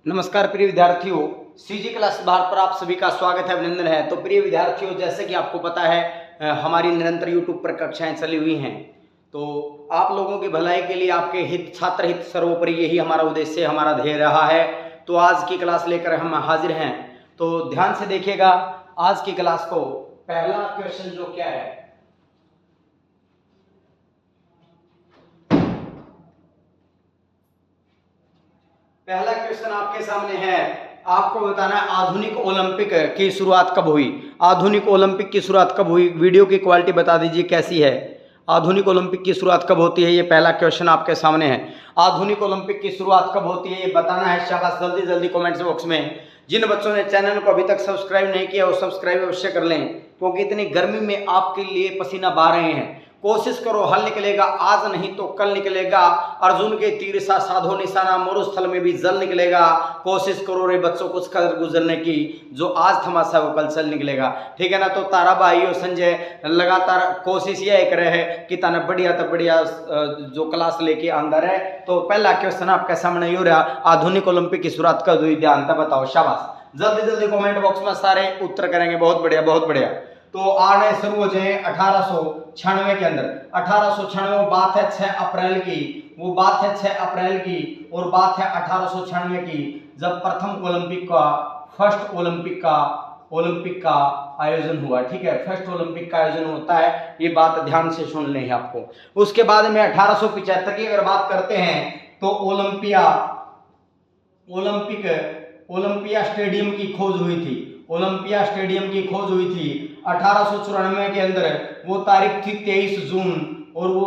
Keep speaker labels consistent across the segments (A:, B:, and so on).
A: नमस्कार प्रिय विद्यार्थियों, सीजी क्लास बार पर आप सभी का स्वागत है, अभिनंदन है। तो प्रिय विद्यार्थियों, जैसे कि आपको पता है हमारी निरंतर यूट्यूब पर कक्षाएं चली हुई हैं। तो आप लोगों की भलाई के लिए, आपके हित, छात्र हित सर्वोपरि, यही हमारा उद्देश्य, हमारा ध्येय रहा है। तो आज की क्लास लेकर हम हाजिर हैं। तो ध्यान से देखिएगा आज की क्लास को। पहला क्वेश्चन जो क्या है, पहला क्वेश्चन आपके सामने है। आपको बताना है आधुनिक ओलंपिक की शुरुआत कब हुई। आधुनिक ओलंपिक की शुरुआत कब हुई, वीडियो की क्वालिटी बता दीजिए कैसी है। आधुनिक ओलंपिक की शुरुआत कब होती है, ये पहला क्वेश्चन आपके सामने है। आधुनिक ओलंपिक की शुरुआत कब होती है ये बताना है। शाबाश, जल्दी जल्दी कमेंट्स बॉक्स में। जिन बच्चों ने चैनल को अभी तक सब्सक्राइब नहीं किया वो सब्सक्राइब अवश्य कर लें, क्योंकि इतनी गर्मी में आपके लिए पसीना बहा रहे हैं। कोशिश करो, हल निकलेगा, आज नहीं तो कल निकलेगा। अर्जुन के तीर सा साधो निशाना, मरुस्थल में भी जल निकलेगा। कोशिश करो रे बच्चों कुछ कर गुजरने की, जो आज थमासा वो कल चल निकलेगा। ठीक है ना। तो तारा भाई और संजय लगातार कोशिश यह कर रहे हैं कि ताना बढ़िया तो बढ़िया जो क्लास लेके अंदर है। तो पहला क्वेश्चन आपके सामने हो रहा, आधुनिक ओलंपिक की शुरुआत कब हुई, ध्यान से बताओ। शाबाश, जल्दी जल्दी कमेंट बॉक्स में सारे उत्तर करेंगे। बहुत बढ़िया, बहुत बढ़िया। तो आने शुरू हो जाए 1896 के अंदर। 1896 बात है 6 अप्रैल की, वो बात है 6 अप्रैल की, और बात है 1896 की, जब प्रथम ओलंपिक का, फर्स्ट ओलंपिक का आयोजन हुआ। ठीक है, फर्स्ट ओलंपिक का आयोजन होता है, ये बात ध्यान से सुन लें आपको। उसके बाद में 1875 की अगर बात करते हैं तो ओलंपिया स्टेडियम की खोज हुई थी। ओलंपिया स्टेडियम की खोज हुई थी 1894 के अंदर। वो तारीख थी 23 जून, और वो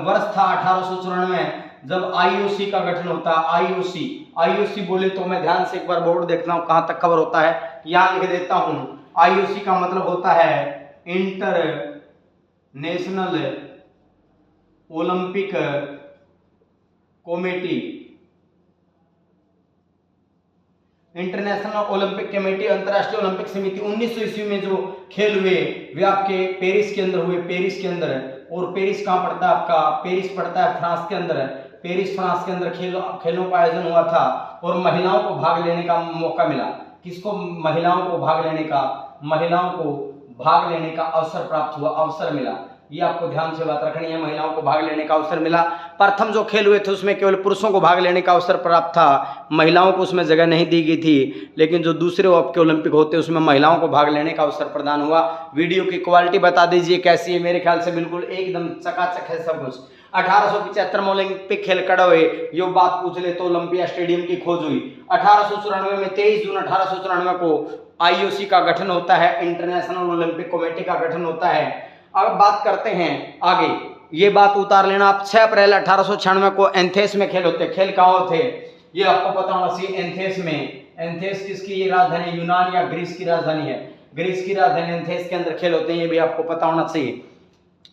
A: वर्ष था 1894 जब आईओसी का गठन होता है। आईओसी बोले तो मैं ध्यान से एक बार बोर्ड देखता हूं कहां तक कवर होता है, यहां लिख देता हूं। आईओसी का मतलब होता है international Olympic committee. International Olympic committee, अंतरराष्ट्रीय ओलंपिक समिति। 1900 ईस्वी में जो खेल हुए वे आपके पेरिस के अंदर हुए, पेरिस के अंदर। और पेरिस कहाँ पड़ता है आपका, पेरिस पड़ता है फ्रांस के अंदर। पेरिस फ्रांस के अंदर खेलों का आयोजन हुआ था, और महिलाओं को भाग लेने का मौका मिला। किसको, महिलाओं को भाग लेने का अवसर प्राप्त हुआ, अवसर मिला। ये आपको ध्यान से बात रखनी है, महिलाओं को भाग लेने का अवसर मिला। प्रथम जो खेल हुए थे उसमें केवल पुरुषों को भाग लेने का अवसर प्राप्त था, महिलाओं को उसमें जगह नहीं दी गई थी। लेकिन जो दूसरे आपके ओलंपिक होते हैं उसमें महिलाओं को भाग लेने का अवसर प्रदान हुआ। वीडियो की क्वालिटी बता दीजिए कैसी है। मेरे ख्याल से बिल्कुल एकदम चकाचक है सब कुछ। 1875 में ओलंपिक खेल खड़े हुए, ये बात पूछ ले तो ओलंपिया स्टेडियम की खोज हुई। 1894 में 23 जून 1894 को आईओसी का गठन होता है, इंटरनेशनल ओलंपिक कमेटी का गठन होता है। अब बात करते हैं आगे, ये बात उतार लेना आप। 6 अप्रैल 1896 को एथेंस में खेल होते। खेल कहाँ होते ये आपको पता होना चाहिए। एथेंस में, एथेंस किसकी ये राजधानी, यूनान या ग्रीस की राजधानी है। ग्रीस की राजधानी एथेंस के अंदर खेल होते हैं, ये भी आपको पता होना चाहिए।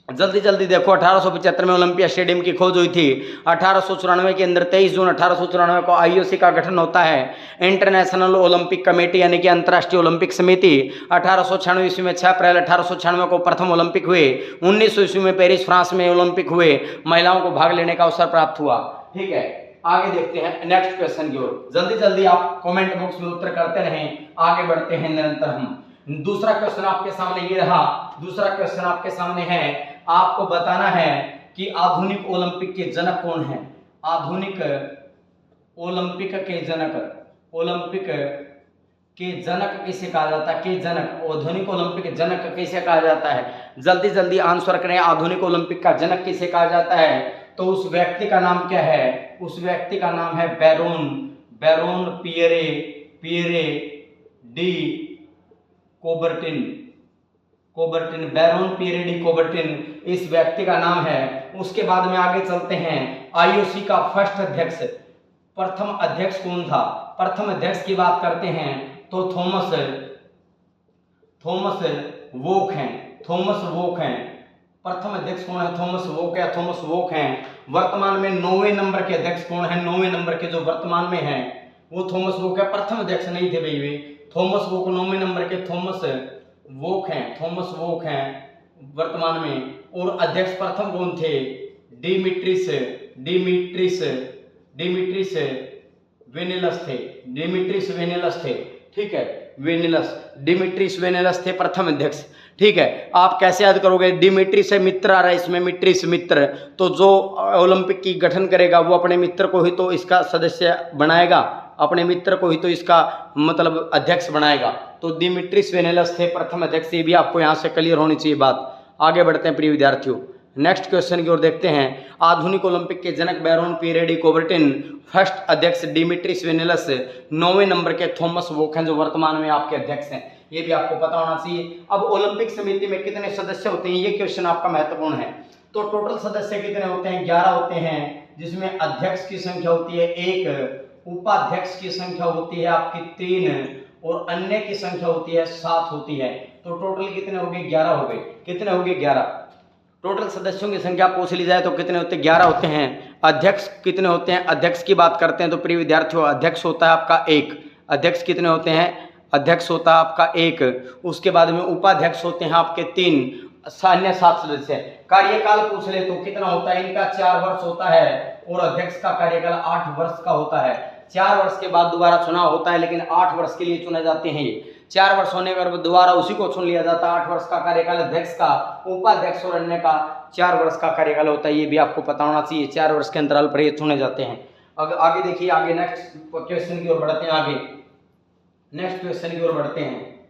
A: जल्दी जल्दी देखो, 1875 में ओलंपिया स्टेडियम की खोज हुई थी। 1894 के अंदर 23 जून 1894 को आईओसी का गठन होता है, इंटरनेशनल ओलंपिक कमेटी यानी कि अंतर्राष्ट्रीय ओलंपिक समिति। 1896 ईस्वी में 6 अप्रैल 1896 को प्रथम ओलंपिक हुए। 1900 ईस्वी में पेरिस फ्रांस में ओलंपिक हुए, महिलाओं को भाग लेने का अवसर प्राप्त हुआ। ठीक है, आगे देखते हैं नेक्स्ट क्वेश्चन की ओर। जल्दी जल्दी आप कमेंट बॉक्स में उत्तर करते रहें, आगे बढ़ते हैं निरंतर हम। दूसरा क्वेश्चन आपके सामने ये रहा। दूसरा क्वेश्चन आपके सामने है, आपको बताना है कि आधुनिक ओलंपिक के जनक कौन है। आधुनिक ओलंपिक के जनक किसे कहा जाता है, के जनक, आधुनिक ओलंपिक के जनक किसे कहा जाता है। जल्दी जल्दी आंसर करें, आधुनिक ओलंपिक का जनक किसे कहा जाता है। तो उस व्यक्ति का नाम क्या है, उस व्यक्ति का नाम है Baron Pierre de Coubertin, Baron Pierre de Coubertin इस व्यक्ति का नाम है। उसके बाद में आगे चलते हैं। आईओसी का फर्स्ट अध्यक्ष, प्रथम अध्यक्ष कौन था। प्रथम अध्यक्ष की बात करते हैं तो थॉमस वोक हैं। प्रथम अध्यक्ष कौन है, थॉमस वोक हैं। वर्तमान में 9वें नंबर के अध्यक्ष कौन है, 9वें नंबर के जो वर्तमान में हैं वो थॉमस वोक है। प्रथम अध्यक्ष नहीं थे भाई वे, थॉमस वोक 9वें नंबर के थॉमस वोक हैं वर्तमान में। और अध्यक्ष प्रथम कौन थे, डिमिट्रिस वेनिलस थे, डिमिट्रियस वेनिलस थे, ठीक है, वेनिलस, डिमिट्रियस वेनिलस थे प्रथम अध्यक्ष, ठीक है। आप कैसे याद करोगे, डिमिट्रियस से मित्र आ रहा है इसमें, मिट्रियस मित्र, तो जो ओलंपिक की गठन करेगा वो अपने मित्र को ही तो इसका सदस्य बनाएगा, अपने मित्र को ही तो इसका मतलब अध्यक्ष बनाएगा। तो डिमिट्रियस वेनिलस थे प्रथम अध्यक्ष, ये भी आपको यहाँ से क्लियर होनी चाहिए बात। आगे बढ़ते हैं प्रिय विद्यार्थियों, नेक्स्ट क्वेश्चन की ओर देखते हैं। आधुनिक ओलंपिक के जनक बैरोन पीरे डी कोबर्टिन, फर्स्ट अध्यक्ष डिमिट्रियस वेनिलस, 9वें नंबर के थॉमस वोक हैं जो वर्तमान में आपके अध्यक्ष हैं, ये भी आपको पता होना चाहिए। अब ओलंपिक समिति में कितने सदस्य होते हैं, ये क्वेश्चन आपका महत्वपूर्ण है। तो टोटल सदस्य कितने होते हैं, 11 होते हैं, जिसमें अध्यक्ष की संख्या होती है 1, उपाध्यक्ष की संख्या होती है आपकी 3 और अन्य की संख्या होती है 7 होती है। तो टोटल कितने हो गए, 11 हो गए। कितने हो गए, 11। टोटल सदस्यों की संख्या पूछ ली जाए तो कितने होते हैं, 11 होते हैं। अध्यक्ष कितने होते हैं, अध्यक्ष की बात करते हैं तो प्रिय विद्यार्थियों अध्यक्ष होता है आपका 1। अध्यक्ष कितने होते हैं, अध्यक्ष होता है आपका 1। उसके बाद में उपाध्यक्ष होते हैं आपके 3, अन्य 7 सदस्य। कार्यकाल पूछ ले तो कितना होता है, इनका 4 वर्ष होता है और अध्यक्ष का कार्यकाल 8 वर्ष का होता है। 4 वर्ष के बाद दोबारा चुनाव होता है, लेकिन 8 वर्ष के लिए चुने जाते हैं ये। 4 वर्ष होने पर दोबारा उसी को चुन लिया जाता है। 8 वर्ष का कार्यकाल अध्यक्ष का, उपाध्यक्ष और अन्य का 4 वर्ष का कार्यकाल होता है, ये भी आपको पता होना चाहिए। 4 वर्ष के अंतराल पर ये चुने जाते हैं। अब आगे देखिए, आगे नेक्स्ट क्वेश्चन की ओर बढ़ते हैं। आगे नेक्स्ट क्वेश्चन की ओर बढ़ते हैं।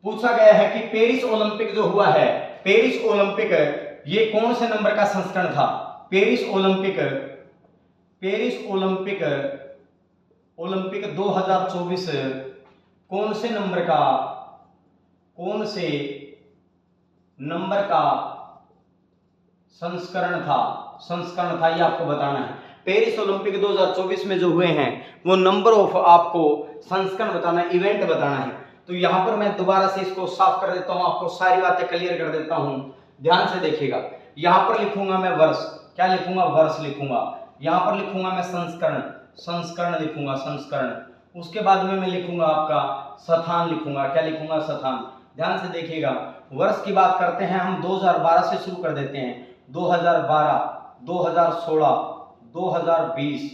A: पूछा गया है कि पेरिस ओलंपिक जो हुआ है, पेरिस ओलंपिक ये कौन से नंबर का संस्करण था। पेरिस ओलंपिक 2024 कौन से नंबर का संस्करण था, ये आपको बताना है। पेरिस ओलंपिक 2024 में जो हुए हैं वो नंबर ऑफ आपको संस्करण बताना है, इवेंट बताना है। तो यहां पर मैं दोबारा से इसको साफ कर देता हूं, आपको सारी बातें क्लियर कर देता हूं, ध्यान से देखिएगा। यहां पर लिखूंगा मैं वर्ष, क्या लिखूंगा, वर्ष लिखूंगा। यहां पर लिखूंगा मैं संस्करण लिखूंगा, संस्करण। उसके बाद में मैं लिखूंगा आपका स्थान लिखूंगा, क्या लिखूंगा, स्थान। ध्यान से देखिएगा, वर्ष की बात करते हैं हम 2012 से शुरू कर देते हैं। 2012, 2016, 2020,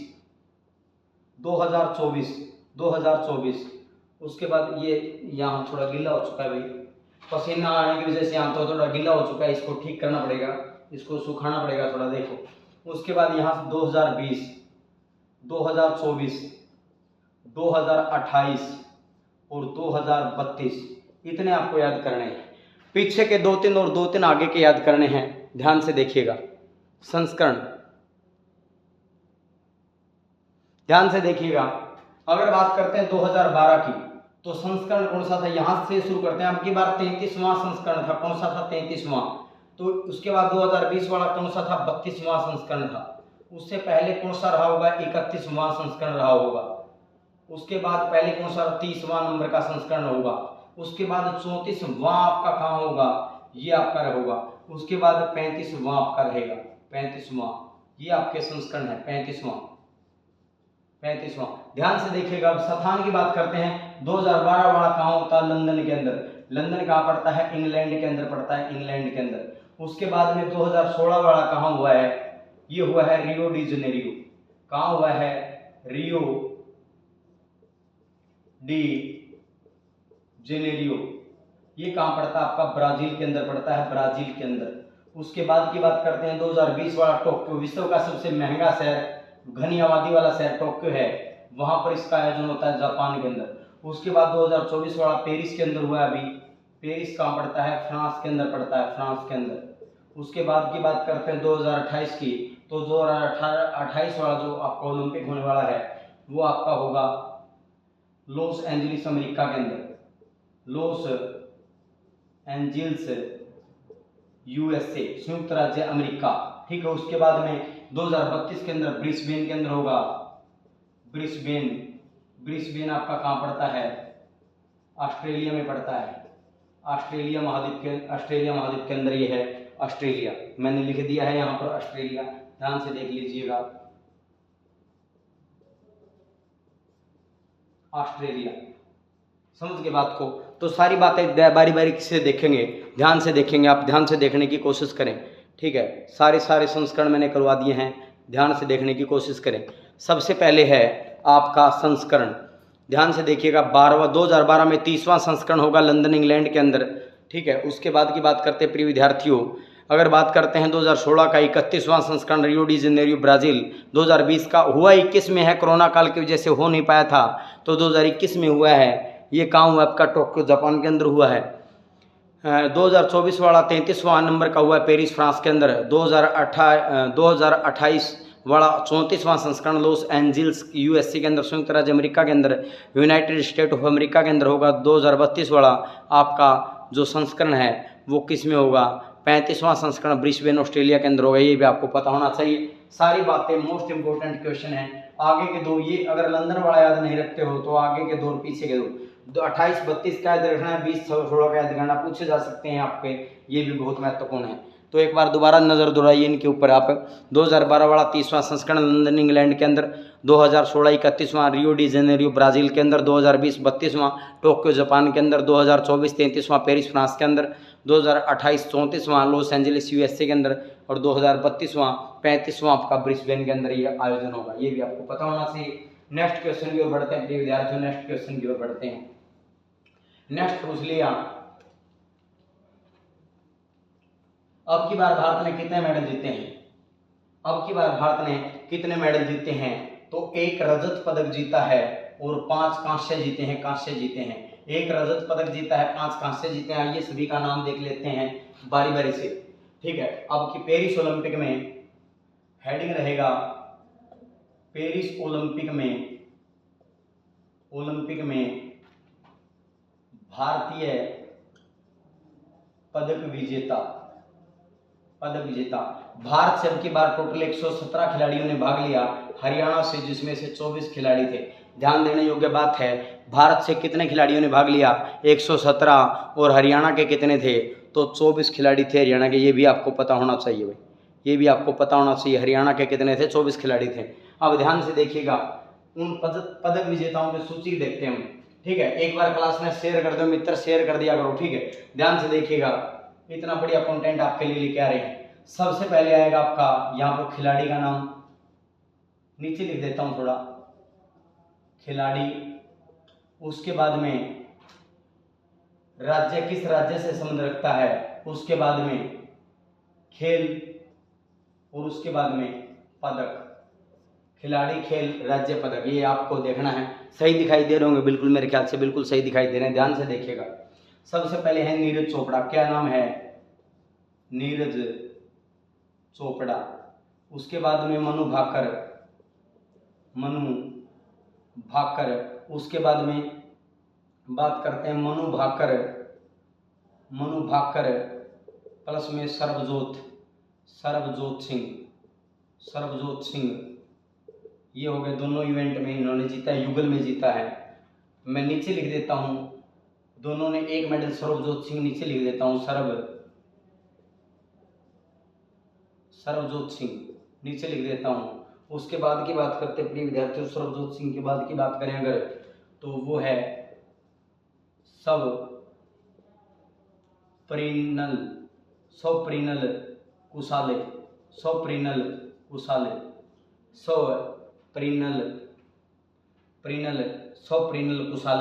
A: 2024। उसके बाद ये यहाँ थोड़ा गीला हो चुका है भाई, पसीना आने की वजह से यहाँ तो थोड़ा गीला हो चुका है, इसको ठीक करना पड़ेगा, इसको सुखाना पड़ेगा थोड़ा, देखो। उसके बाद यहाँ से 2020, 2024, 2028 और 2032, इतने आपको याद करने हैं। पीछे के 2-3 और 2-3 आगे के याद करने हैं, ध्यान से देखिएगा। संस्करण, ध्यान से देखिएगा। अगर बात करते हैं 2012 की, तो संस्करण कौन सा था, यहां से शुरू करते हैं। अब की बार 33वां संस्करण था, कौन सा था, 33वां। तो उसके बाद 2020 वाला कौन सा था, 32वां संस्करण था। उससे पहले कौन सा रहा होगा, 31वां संस्करण रहा होगा। उसके बाद पहले कौन सा, 30वां नंबर का संस्करण होगा। उसके बाद 34वां आपका कहाँ होगा, ये आपका रहेगा। उसके बाद 35वां आपका रहेगा, 35वां, ये आपके संस्करण है, 35वां। ध्यान से देखिएगा। अब स्थान की बात करते हैं। 2012 वाला कहाँ होता है, लंदन के अंदर। लंदन कहाँ पड़ता है, इंग्लैंड के अंदर पड़ता है, इंग्लैंड के अंदर। उसके बाद में 2016 वाला कहाँ हुआ है, ये हुआ है रियो डी जनेरियो। कहाँ हुआ है, रियो डी जेनेरियो। ये कहाँ पड़ता है आपका, ब्राजील के अंदर पड़ता है, ब्राजील के अंदर। उसके बाद की बात करते हैं 2020 वाला टोक्यो, विश्व का सबसे महंगा शहर, घनी आबादी वाला शहर टोक्यो है, वहां पर इसका आयोजन होता है, जापान के अंदर। उसके बाद 2024 वाला पेरिस के अंदर हुआ है। अभी पेरिस कहाँ पड़ता है, फ्रांस के अंदर पड़ता है, फ्रांस के अंदर। उसके बाद की बात करते हैं 2028 की, तो 2028 वाला जो आपका ओलंपिक होने वाला है वो आपका होगा लॉस एंजलिस, अमेरिका के अंदर, लॉस एंजल्स, यूएसए, संयुक्त राज्य अमेरिका, ठीक है। उसके बाद में 2032 के अंदर ब्रिस्बेन के अंदर होगा, ब्रिस्बेन आपका कहाँ पड़ता है, ऑस्ट्रेलिया में पड़ता है, ऑस्ट्रेलिया महाद्वीप के अंदर ये है, ऑस्ट्रेलिया। मैंने लिख दिया है यहाँ पर ऑस्ट्रेलिया, ध्यान से देख लीजिएगा, ऑस्ट्रेलिया। समझ के बात को, तो सारी बातें बारी बारी से देखेंगे, ध्यान से देखेंगे, आप ध्यान से देखने की कोशिश करें, ठीक है। सारे संस्करण मैंने करवा दिए हैं, ध्यान से देखने की कोशिश करें। सबसे पहले है आपका संस्करण। ध्यान से देखिएगा 2012 में 30वां संस्करण होगा लंदन इंग्लैंड के अंदर, ठीक है। उसके बाद की बात करते हैं प्रिय विद्यार्थियों, अगर बात करते हैं 2016 का 31वां संस्करण रियो डी जेनेरियो ब्राज़ील। 2020 का हुआ 21 में है, कोरोना काल की वजह से हो नहीं पाया था, तो 2021 में हुआ है। ये कहाँ हुआ आपका? टोक्यो जापान के अंदर हुआ है। 2024 वाला 33वां नंबर का हुआ है पेरिस फ्रांस के अंदर। 2028 वाला 34वां संस्करण लॉस एंजल्स यूएसए के अंदर, संयुक्त राज्य अमेरिका के अंदर, यूनाइटेड स्टेट ऑफ अमेरिका के अंदर होगा। 2032 वाला आपका जो संस्करण है वो किस में होगा? 35वां संस्करण ब्रिस्बेन ऑस्ट्रेलिया के अंदर होगा। ये भी आपको पता होना चाहिए। सारी बातें मोस्ट इंपोर्टेंट क्वेश्चन है। आगे के दो, ये अगर लंदन वाला याद नहीं रखते हो तो आगे के दो और पीछे के दो, 28 32 का याद रखना है, 20 16 का याद करना, पूछे जा सकते हैं आपके, ये भी बहुत महत्वपूर्ण है। तो एक बार दोबारा नज़र दौड़ाइए इनके ऊपर आप। 2012 वाला 30वां संस्करण लंदन इंग्लैंड के अंदर, 2016 31वां रियो डी जेनेरियो ब्राज़ील के अंदर, 2020 32वां टोक्यो जापान के अंदर, 2024 33वां पेरिस फ्रांस के अंदर, 2028 34वां लॉस एंजलिस यूएसए के अंदर, और 2032वां 35वां आपका ब्रिस्बेन के अंदर ये आयोजन होगा। ये भी आपको पता होना चाहिए। नेक्स्ट क्वेश्चन की ओर बढ़ते हैं प्रिय विद्यार्थियों, नेक्स्ट क्वेश्चन की ओर बढ़ते हैं। नेक्स्ट पूछ लिया, अब की बार भारत ने कितने मेडल जीते हैं? अब की बार भारत ने कितने मेडल जीते हैं? तो एक रजत पदक जीता है और 5 कांस्य जीते हैं। कांस्य जीते हैं, एक रजत पदक जीता है, 5 कांस्य जीते हैं। आइए सभी का नाम देख लेते हैं बारी बारी से, ठीक है। अब की पेरिस ओलंपिक में हेडिंग रहेगा, पेरिस ओलंपिक में भारतीय पदक विजेता। भारत से अब की बार टोटल 117 खिलाड़ियों ने भाग लिया, हरियाणा से जिसमें से 24 खिलाड़ी थे। ध्यान देने योग्य बात है, भारत से कितने खिलाड़ियों ने भाग लिया? 117, और हरियाणा के कितने थे? तो 24 खिलाड़ी थे हरियाणा के। ये भी आपको पता होना चाहिए भाई, ये भी आपको पता होना चाहिए। हरियाणा के कितने थे? 24 खिलाड़ी थे। अब ध्यान से देखिएगा, उन पदक विजेताओं की सूची देखते हैं हम, ठीक है। एक बार क्लास में शेयर कर दो मित्र, शेयर कर दिया करो, ठीक है। ध्यान से देखिएगा, इतना बढ़िया कंटेंट आपके लिए लेके आ रहे हैं। सबसे पहले आएगा आपका यहाँ पर खिलाड़ी का नाम, नीचे लिख देता हूँ थोड़ा, खिलाड़ी। उसके बाद में राज्य, किस राज्य से संबंध रखता है। उसके बाद में खेल, और उसके बाद में पदक। खिलाड़ी, खेल, राज्य, पदक, ये आपको देखना है। सही दिखाई दे रहे होंगे बिल्कुल, मेरे ख्याल से बिल्कुल सही दिखाई दे रहे हैं। ध्यान से देखिएगा। सबसे पहले है नीरज चोपड़ा। क्या नाम है? नीरज चोपड़ा। उसके बाद में मनु भाकर। उसके बाद में बात करते हैं मनु भाकर प्लस में सरबजोत सिंह। ये हो गए, दोनों इवेंट में इन्होंने जीता है, युगल में जीता है। मैं नीचे लिख देता हूँ, दोनों ने एक मेडल, सरबजोत सिंह नीचे लिख देता हूँ, सरबजोत सिंह नीचे लिख देता हूँ। उसके बाद की बात करते हैं प्रिय विद्यार्थियों, सरबजोत सिंह के बाद की बात करें अगर, तो वो है सौप्रीनल कुसाले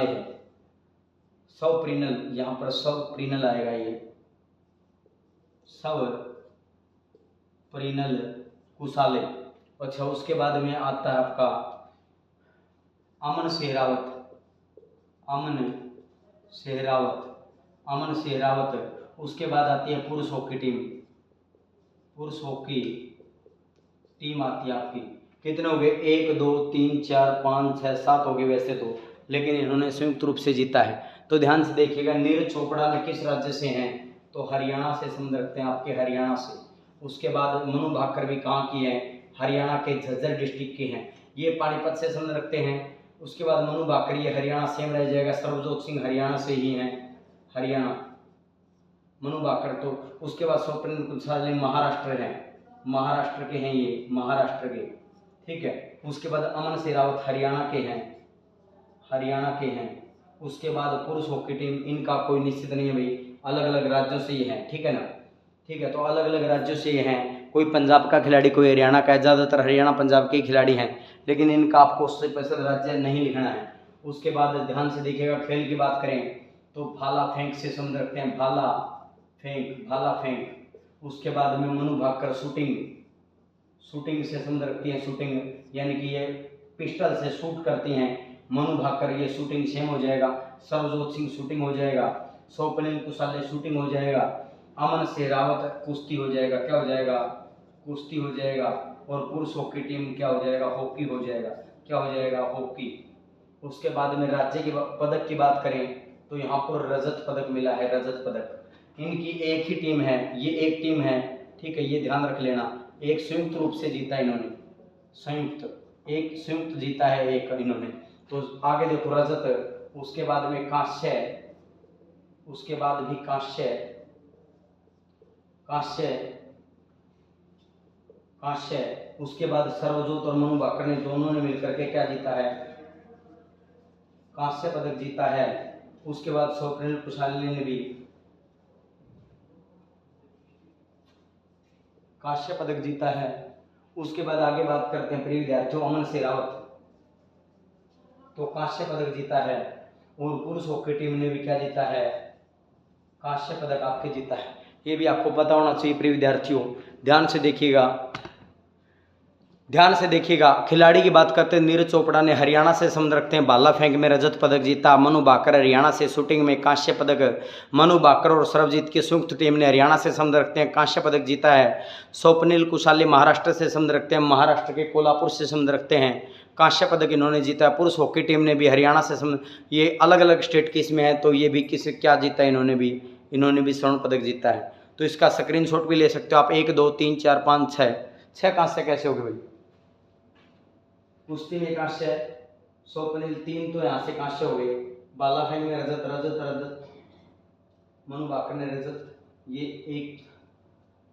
A: है। सौप्रीनल, यहाँ पर सौप्रीनल आएगा, ये सौप्रीनल कुसाले। अच्छा, उसके बाद में आता है आपका अमन सहरावत। उसके बाद आती है पुरुष हॉकी टीम आती है आपकी। कितने हो गए? 1 2 3 4 5 6 7 हो गए वैसे तो, लेकिन इन्होंने संयुक्त रूप से जीता है। तो ध्यान से देखिएगा, नीरज चोपड़ा में किस राज्य से हैं? तो हरियाणा से संबंध रखते हैं आपके, हरियाणा से। उसके बाद मनु भाकर भी कहाँ की है? हरियाणा के झज्जर डिस्ट्रिक्ट के हैं, ये पानीपत से संबंध रखते हैं। उसके बाद मनु भाकर, ये हरियाणा सेम रह जाएगा। सरबजोत सिंह हरियाणा से ही हैं, हरियाणा, मनु भाकर। तो उसके बाद सौप्रीनल कुसाले महाराष्ट्र के हैं, ये महाराष्ट्र के, ठीक है। उसके बाद अमन सहरावत हरियाणा के हैं। उसके बाद पुरुष हॉकी टीम, इनका कोई निश्चित नहीं है भाई, अलग अलग राज्यों से ये हैं, ठीक है ना, ठीक है। तो अलग अलग राज्यों से ये हैं, कोई पंजाब का खिलाड़ी, कोई हरियाणा का है, ज़्यादातर हरियाणा पंजाब के खिलाड़ी हैं। लेकिन इनका आपको स्पेशल राज्य नहीं लिखना है। उसके बाद ध्यान से देखिएगा, खेल की बात करें तो भाला फेंक से संबंध रखते हैं, भाला फेंक। उसके बाद में मनु भाकर शूटिंग से संबंध रखती है, शूटिंग यानी कि ये पिस्टल से शूट करती हैं। मनु भाकर ये शूटिंग सेम हो जाएगा। सर्वजोत सिंह शूटिंग हो जाएगा। स्वप्निल कुशाले शूटिंग हो जाएगा। अमन शेरावत कुश्ती हो जाएगा, क्या हो जाएगा, कुश्ती हो जाएगा। और पुरुष हॉकी टीम क्या हो जाएगा, हॉकी हो जाएगा, क्या हो जाएगा, हॉकी। उसके बाद में राज्य की पदक की बात करें तो यहाँ पर रजत पदक मिला है, रजत पदक। इनकी एक ही टीम है, ये एक टीम है, ठीक है, ये ध्यान रख लेना। एक संयुक्त रूप से जीता इन्होंने, संयुक्त जीता है एक इन्होंने। तो आगे देखो रजत, उसके बाद में कांस्य, उसके बाद भी कांस्य, उसके बाद सर्वजोत और मनु भाकर ने दोनों ने मिलकर के क्या जीता है, कांस्य पदक जीता है। उसके बाद स्वप्निल कुशाली ने भी कांस्य पदक जीता है। उसके बाद आगे बात करते हैं प्रिय विद्यार्थियों, अमन शेरावत तो कांस्य पदक जीता है। और पुरुष हॉकी टीम ने भी क्या जीता है, कांस्य पदक आपके जीता है। ये भी आपको पता होना चाहिए प्रिय विद्यार्थियों। ध्यान से देखिएगा, खिलाड़ी की बात करते हैं। नीरज चोपड़ा ने हरियाणा से संबंध रखते हैं, भाला फेंक में रजत पदक जीता। मनु भाकर हरियाणा से शूटिंग में कांस्य पदक, मनु भाकर और सर्वजीत की संयुक्त टीम ने हरियाणा से संबंध रखते हैं, कांस्य पदक जीता है। स्वप्निल कुशाली महाराष्ट्र से संबंध रखते हैं, महाराष्ट्र के कोल्हापुर से संबंध रखते हैं, कांस्य पदक इन्होंने जीता है। पुरुष हॉकी टीम ने भी हरियाणा से ये अलग अलग स्टेट की इसमें है, तो ये भी किसी क्या जीता है, इन्होंने भी स्वर्ण पदक जीता है। तो इसका स्क्रीनशॉट भी ले सकते हो आप। 1 2 3 4 5 6 कांस्य कैसे हो गए भाई, कुश्ती में कांस्य, स्वप्निल 3 तो यहाँ से कांस्य हो गए। भाला फेंक में रजत, मनु भाकर ने रजत, ये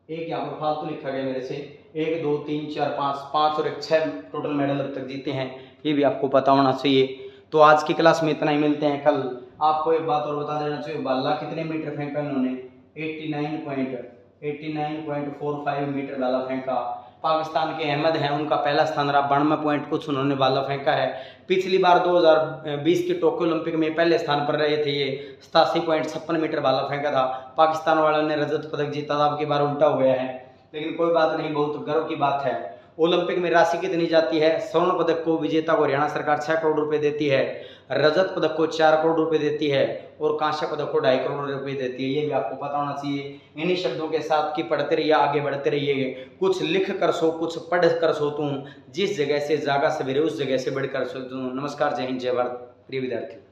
A: एक यहाँ पर फालतू लिखा गया मेरे से। 1 2 3 4 5 और 1 6 टोटल मेडल अब तक जीते हैं, ये भी आपको पता होना चाहिए। तो आज की क्लास में इतना ही, मिलते हैं कल। आपको एक बात और बता देना चाहिए, भाला कितने मीटर फेंका इन्होंने, 89.45 मीटर भाला फेंका। पाकिस्तान के अहमद हैं, उनका पहला स्थान रहा, 92 पॉइंट कुछ उन्होंने भाला फेंका है। पिछली बार 2020 के टोक्यो ओलंपिक में पहले स्थान पर रहे थे, ये 87.56 मीटर भाला फेंका था। पाकिस्तान वालों ने रजत पदक जीता था, अब की बार उल्टा हो गया है, लेकिन कोई बात नहीं, बहुत गर्व की बात है। ओलंपिक में राशि कितनी जाती है, स्वर्ण पदक को विजेता को हरियाणा सरकार 6 करोड़ रुपए देती है, रजत पदक को 4 करोड़ रुपए देती है और कांस्य पदक को 2.5 करोड़ रुपए देती है। ये भी आपको पता होना चाहिए। इन्हीं शब्दों के साथ कि पढ़ते रहिए, आगे बढ़ते रहिए। कुछ लिख कर सो, कुछ पढ़ कर सो तू, जिस जगह से जागा सवेरे उस जगह से बढ़कर सो तू। नमस्कार, जय हिंद, जय भारत प्रिय विद्यार्थी।